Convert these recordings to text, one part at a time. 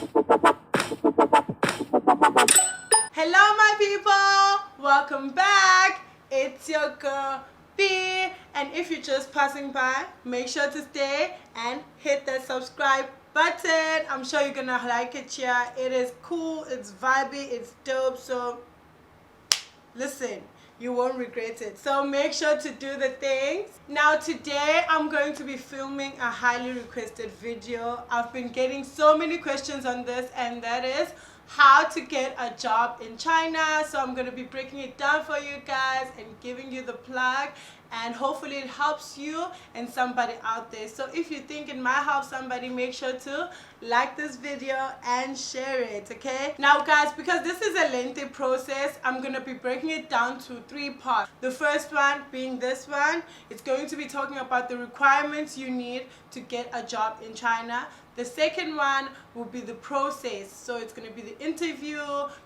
Hello my people, welcome back. It's your girl B, and if you're just passing by, make sure to stay and hit that subscribe button. I'm sure you're gonna like it here. It is cool, it's vibey, it's dope, so listen, you won't regret it. So make sure to do the things. Now today I'm going to be filming a highly requested video. I've been getting so many questions on this, and that is how to get a job in China. So I'm going to be breaking it down for you guys and giving you the plug, and hopefully it helps you and somebody out there. So if you think it might help somebody, make sure to like this video and share it, okay? Now guys, because this is a lengthy process, I'm going to be breaking it down to 3 parts. The first one being this one. It's going to be talking about the requirements you need to get a job in China. The second one will be the process. So it's going to be the interview,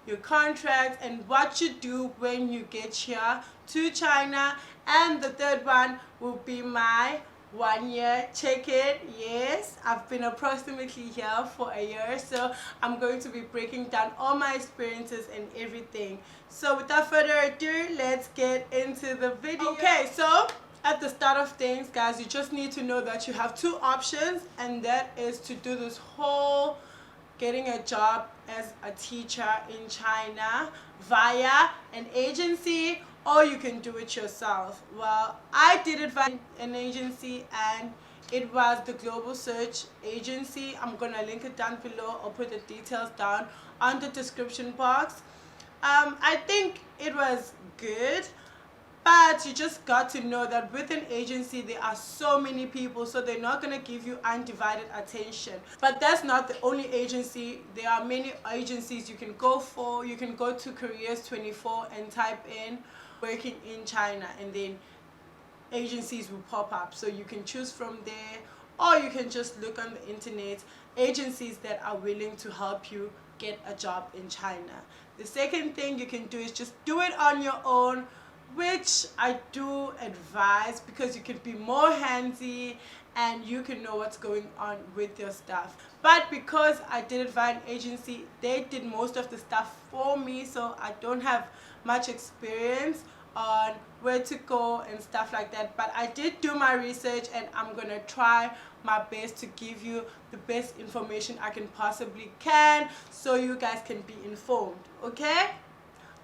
your contract, and what you do when you get here to China. And the third one will be my 1-year check-in. Yes, I've been approximately here for a year, so I'm going to be breaking down all my experiences and everything. So without further ado, let's get into the video. Okay, so at the start of things, guys, you just need to know that you have 2 options, and that is to do this whole getting a job as a teacher in China via an agency, or you can do it yourself. Well, I did it via an agency, and it was the Global Search Agency. I'm gonna link it down below or put the details down on the description box. I think it was good, but you just got to know that with an agency there are so many people, so they're not going to give you undivided attention. But that's not the only agency. There are many agencies you can go for. You can go to Careers 24 and type in working in China, and then agencies will pop up. So you can choose from there, or you can just look on the internet, agencies that are willing to help you get a job in China. The second thing you can do is just do it on your own, which I do advise, because you can be more handsy and you can know what's going on with your stuff. But because I did it via an agency, they did most of the stuff for me, so I don't have much experience on where to go and stuff like that. But I did do my research, and I'm gonna try my best to give you the best information I can possibly can, so you guys can be informed, okay?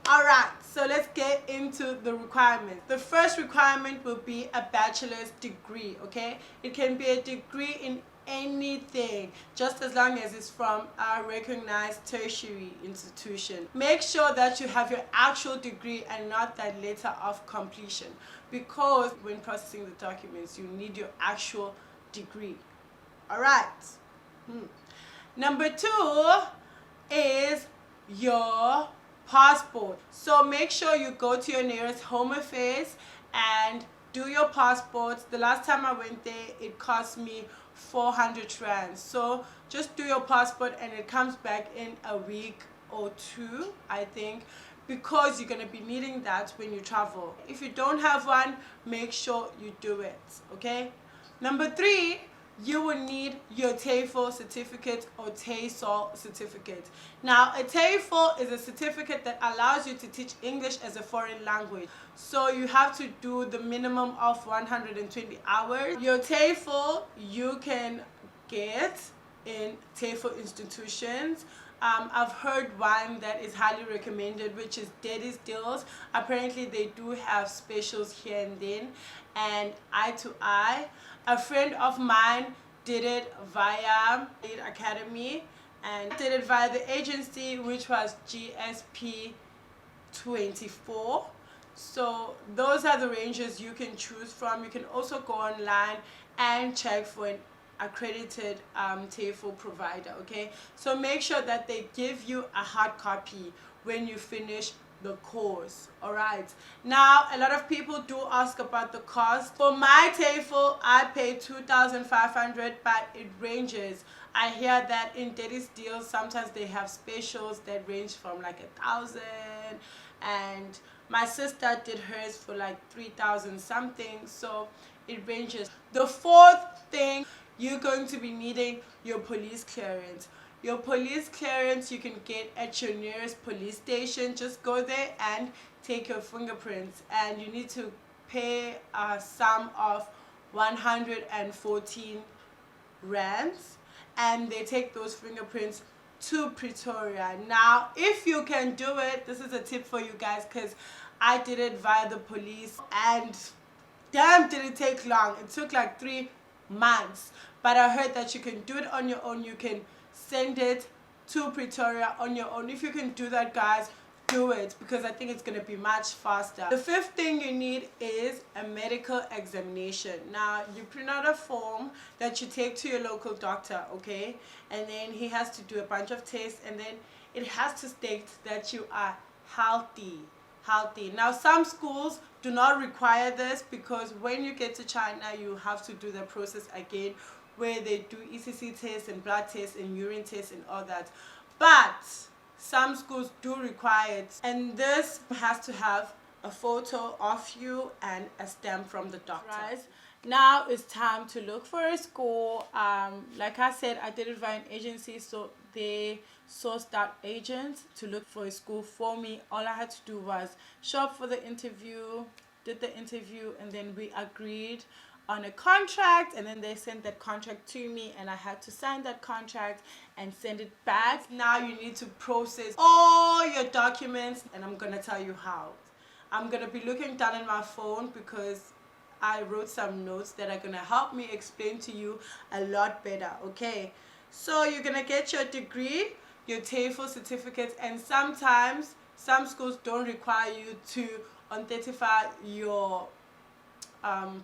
Alright, so let's get into the requirements. The first requirement will be a bachelor's degree, okay? It can be a degree in anything, just as long as it's from a recognized tertiary institution. Make sure that you have your actual degree and not that letter of completion, because when processing the documents, you need your actual degree. Alright. Number 2 is your passport. So make sure you go to your nearest Home Affairs and do your passports. The last time I went there, it cost me 400 rand. So just do your passport, and it comes back in a week or 2, I think, because you're going to be needing that when you travel. If you don't have one, make sure you do it, okay? Number 3, you will need your TOEFL certificate or TESOL certificate. Now, a TOEFL is a certificate that allows you to teach English as a foreign language. So you have to do the minimum of 120 hours. Your TOEFL you can get in TOEFL institutions. I've heard one that is highly recommended, which is Daddy's Deals. Apparently they do have specials here and then, and eye to eye. A friend of mine did it via Academy, and did it via the agency, which was GSP 24. So those are the ranges you can choose from. You can also go online and check for an accredited TOEFL provider, okay? So make sure that they give you a hard copy when you finish the course. All right, now a lot of people do ask about the cost. For my TOEFL, I paid 2,500, but it ranges. I hear that in Daddy's Deals sometimes they have specials that range from like 1,000, and my sister did hers for like 3,000 something, so it ranges. The fourth thing, you're going to be needing your police clearance. Your police clearance you can get at your nearest police station. Just go there and take your fingerprints, and you need to pay a sum of 114 rands, and they take those fingerprints to Pretoria. Now if you can do it, this is a tip for you guys, because I did it via the police and damn did it take long. It took like 3 months, but I heard that you can do it on your own. You can send it to Pretoria on your own. If you can do that, guys, do it, because I think it's going to be much faster. The 5th thing you need is a medical examination. Now you print out a form that you take to your local doctor, okay, and then he has to do a bunch of tests, and then it has to state that you are healthy. Now some schools do not require this, because when you get to China you have to do the process again, where they do ECC tests and blood tests and urine tests and all that. But some schools do require it, and this has to have a photo of you and a stamp from the doctor. Right. Now it's time to look for a school. Like I said, I did it via an agency, so they sourced out agents to look for a school for me. All I had to do was show up for the interview, did the interview, and then we agreed on a contract, and then they sent that contract to me, and I had to sign that contract and send it back. Now you need to process all your documents, and I'm gonna tell you how. I'm gonna be looking down at my phone, because I wrote some notes that are gonna help me explain to you a lot better. Okay, so you're gonna get your degree, your TOEFL certificates, and sometimes some schools don't require you to authentify your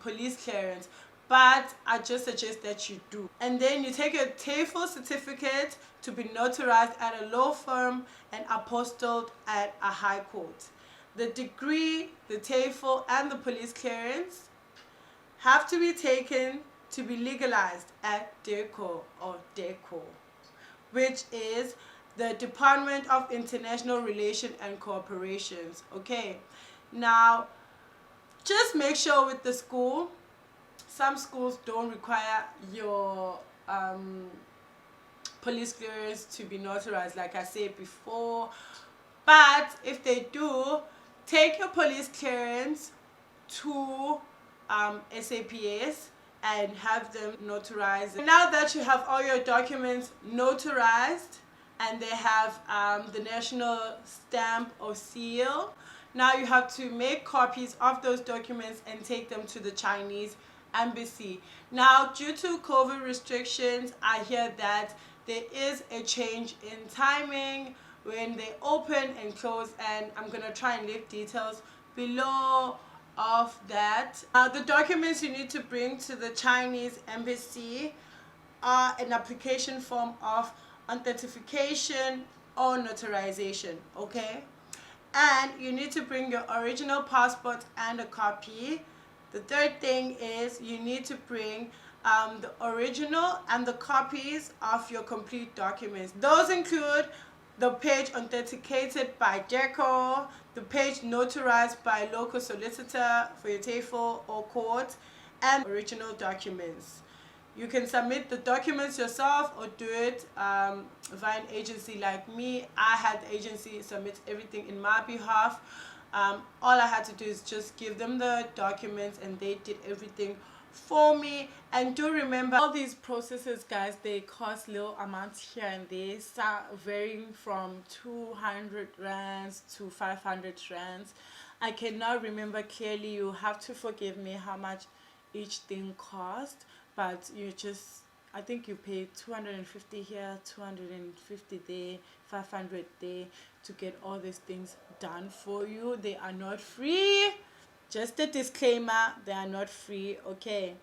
police clearance, but I just suggest that you do. And then you take your TOEFL certificate to be notarized at a law firm and apostilled at a high court. The degree, the TOEFL, and the police clearance have to be taken to be legalized at DECO, or DECO, which is the Department of International Relations and Cooperations. Okay, now just make sure with the school, some schools don't require your police clearance to be notarized, like I said before, but if they do, take your police clearance to SAPS and have them notarized. Now that you have all your documents notarized and they have the national stamp or seal, now you have to make copies of those documents and take them to the Chinese embassy. Now, due to COVID restrictions, I hear that there is a change in timing when they open and close, and I'm gonna try and leave details below of that. The documents you need to bring to the Chinese embassy are an application form of authentication or notarization, okay? And you need to bring your original passport and a copy. The 3rd thing is you need to bring the original and the copies of your complete documents. Those include the page authenticated by DECO, the page notarized by a local solicitor for your TOEFL or court, and original documents. You can submit the documents yourself or do it via an agency like me. I had the agency submit everything in my behalf. All I had to do is just give them the documents and they did everything for me. And do remember, all these processes, guys, they cost little amounts here and there, varying from 200 rands to 500 rands. I cannot remember clearly. You have to forgive me how much each thing cost, but you just, I think you pay 250 here, 250 there, 500 there to get all these things done for you. They are not free. Just a disclaimer, they are not free, okay?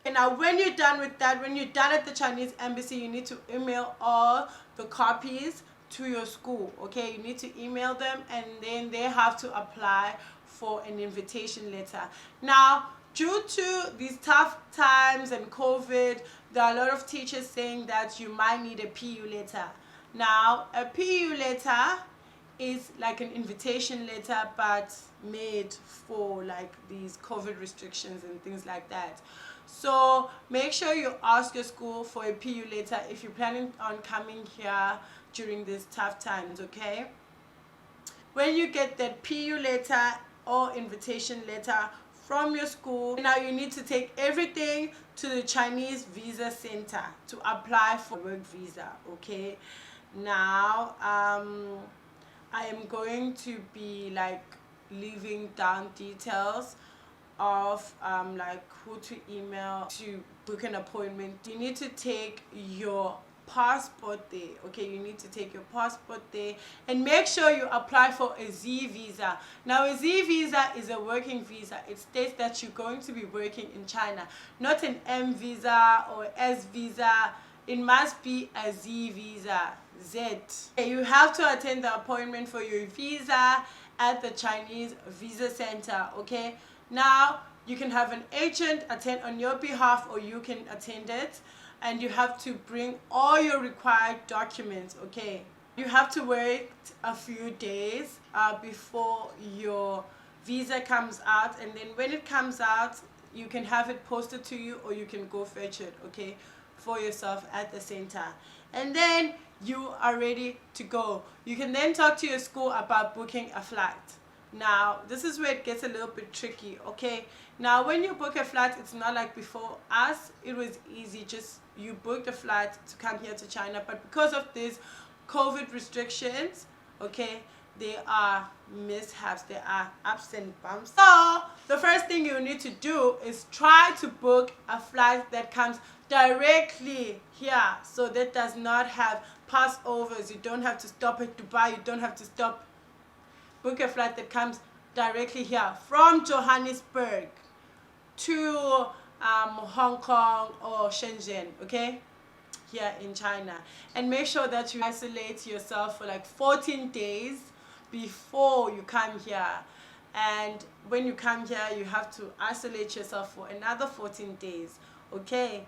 And now when you're done with that, when you're done at the Chinese embassy, you need to email all the copies to your school, okay? You need to email them, and then they have to apply for an invitation letter. Now, due to these tough times and COVID, there are a lot of teachers saying that you might need a PU letter. Now, a PU letter is like an invitation letter, but made for like these COVID restrictions and things like that. So make sure you ask your school for a PU letter if you're planning on coming here during these tough times, okay? When you get that PU letter or invitation letter from your school, now you need to take everything to the Chinese visa center to apply for work visa, okay? Now I am going to be like leaving down details of like who to email to book an appointment. You need to take your passport there, okay? You need to take your passport there and make sure you apply for a Z visa. Now a Z visa is a working visa. It states that you're going to be working in China, not an M visa or S visa. It must be a Z visa, Z. You have to attend the appointment for your visa at the Chinese visa center, okay? Now you can have an agent attend on your behalf or you can attend it, and you have to bring all your required documents, okay? You have to wait a few days before your visa comes out, and then when it comes out you can have it posted to you or you can go fetch it, okay, for yourself at the center, and then you are ready to go. You can then talk to your school about booking a flight. Now this is where it gets a little bit tricky, okay? Now when you book a flight, it's not like before. Us, it was easy, just you booked a flight to come here to China, but because of these COVID restrictions, okay, there are mishaps, there are ups and bumps. So the first thing you need to do is try to book a flight that comes directly here, so that does not have passovers. You don't have to stop at Dubai, you don't have to stop. Book a flight that comes directly here from Johannesburg to Hong Kong or Shenzhen, okay, here in China. And make sure that you isolate yourself for like 14 days before you come here. And when you come here, you have to isolate yourself for another 14 days, okay?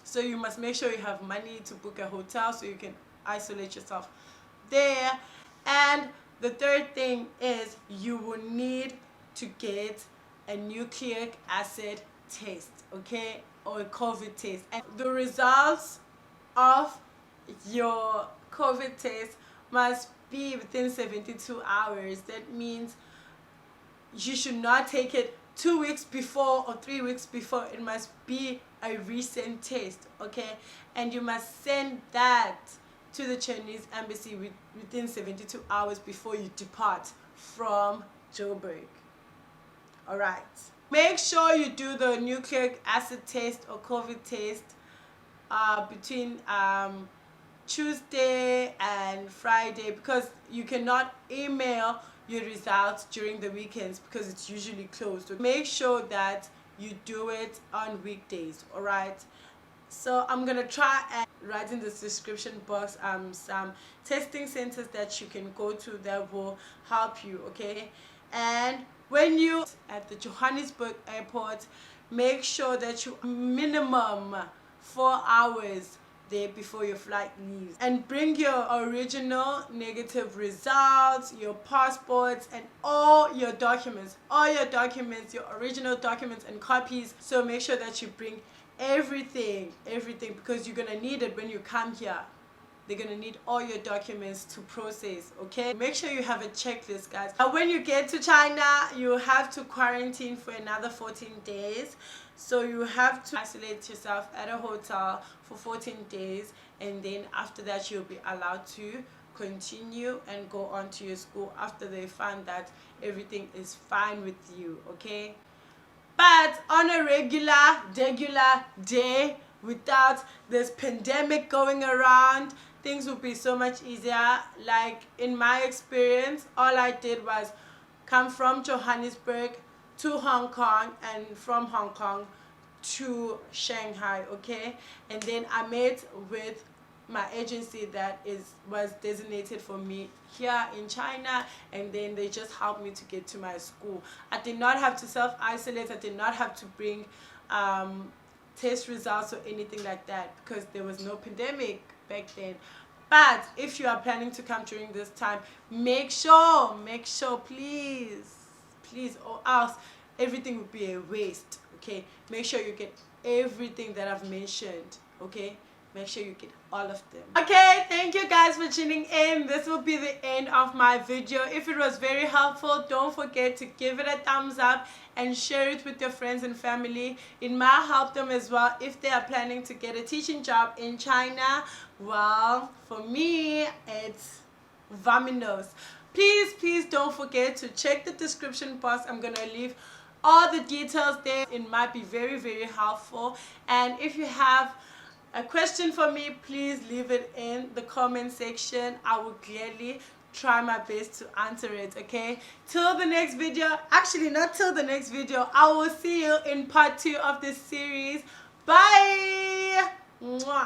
So you must make sure you have money to book a hotel so you can isolate yourself there. And the third thing is you will need to get a nucleic acid test, okay, or a COVID test. And the results of your COVID test must be within 72 hours. That means you should not take it 2 weeks before or 3 weeks before. It must be a recent test, okay? And you must send that to the Chinese embassy within 72 hours before you depart from Joburg. Alright. Make sure you do the nucleic acid test or COVID test between Tuesday and Friday, because you cannot email your results during the weekends because it's usually closed. So make sure that you do it on weekdays, alright? So I'm gonna try and write in the description box some testing centers that you can go to that will help you, okay? And when you at the Johannesburg airport, make sure that you minimum 4 hours there before your flight leaves, and bring your original negative results, your passports, and all your documents, your original documents and copies. So make sure that you bring everything, because you're gonna need it when you come here. They're gonna need all your documents to process, okay? Make sure you have a checklist, guys. When you get to China, you have to quarantine for another 14 days. So you have to isolate yourself at a hotel for 14 days, and then after that you'll be allowed to continue and go on to your school after they find that everything is fine with you, okay? But on a regular day, without this pandemic going around, things would be so much easier. Like in my experience, all I did was come from Johannesburg to Hong Kong, and from Hong Kong to Shanghai, okay? And then I met with my agency that was designated for me here in China, and then they just helped me to get to my school. I did not have to self-isolate. I did not have to bring test results or anything like that because there was no pandemic back then. But if you are planning to come during this time, make sure, please, or else everything will be a waste, Okay, make sure you get everything that I've mentioned. Okay, make sure you get all of them. Okay, thank you guys for tuning in. This will be the end of my video. If it was very helpful, don't forget to give it a thumbs up and share it with your friends and family. It might help them as well if they are planning to get a teaching job in China. Well, for me, it's Vaminos. Please don't forget to check the description box. I'm gonna leave all the details there. It might be very helpful. And if you have a question for me, please leave it in the comment section. I will gladly try my best to answer it. Okay, till the next video, actually not till the next video, I will see you in part 2 of this series. Bye. Mwah.